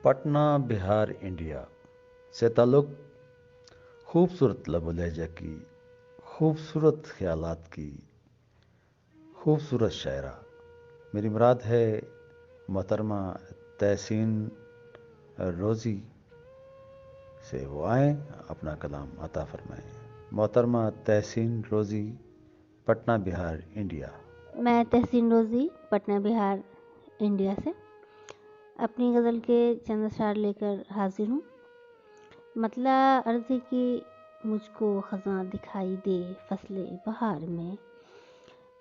Patna Bihar India से ताल्लुक़ खूबसूरत लब लहजा की, खूबसूरत ख्यालात की, खूबसूरत शायरा। मेरी मुराद है मोहतरमा तहसीन रोज़ी से वो आएँ, अपना कलाम अता फरमाएँ। मोहतरमा तहसीन रोज़ी, पटना बिहार इंडिया। मैं तहसीन रोज़ी पटना बिहार इंडिया से अपनी गज़ल के चंद अशआर लेकर हाजिर हूँ। मतला अर्ज़ है कि मुझको ख़ज़ां दिखाई दे फ़सले बहार में,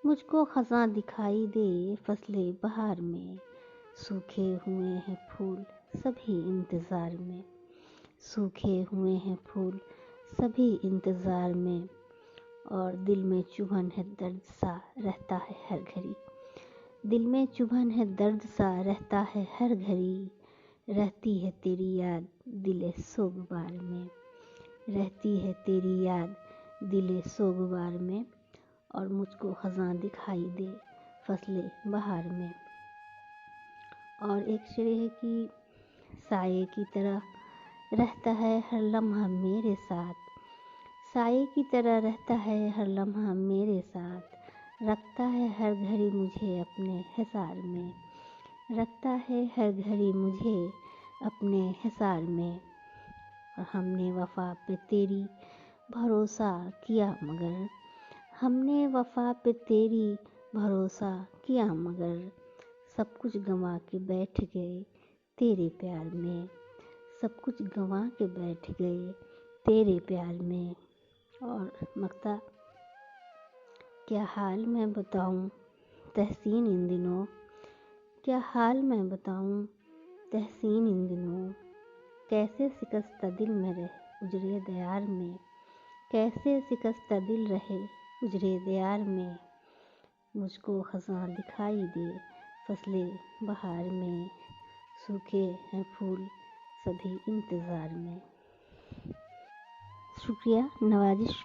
मुझको ख़ज़ां दिखाई दे फ़सले बहार में, सूखे हुए हैं फूल सभी इंतज़ार में, सूखे हुए हैं फूल सभी इंतज़ार में, और दिल में चुभन है दर्द सा रहता है हर घड़ी, दिल में चुभन है दर्द सा रहता है हर घड़ी, रहती है तेरी याद दिले सोगवार में, रहती है तेरी याद दिले सोगवार में, और मुझको ख़ज़ां दिखाई दे फसले बहार में। और एक शेर है कि साये की तरह रहता है हर लम्हा मेरे साथ, साये की तरह रहता है हर लम्हा मेरे साथ, रखता है हर घड़ी मुझे अपने हिसार में, रखता है हर घड़ी मुझे अपने हिसार में, और हमने वफ़ा पे तेरी भरोसा किया मगर, हमने वफ़ा पे तेरी भरोसा किया मगर, सब कुछ गंवा के बैठ गए तेरे प्यार में, सब कुछ गंवा के बैठ गए तेरे प्यार में। और मक्ता, क्या हाल मैं बताऊं तहसीन इन दिनों, क्या हाल मैं बताऊं तहसीन इन दिनों, कैसे शिकस्ता दिल में रहे उजरे दयार में, कैसे शिकस्ता दिल रहे उजरे दयार में, मुझको ख़ज़ां दिखाई दे फसले बहार में, सूखे हैं फूल सभी इंतज़ार में। शुक्रिया, नवाजिश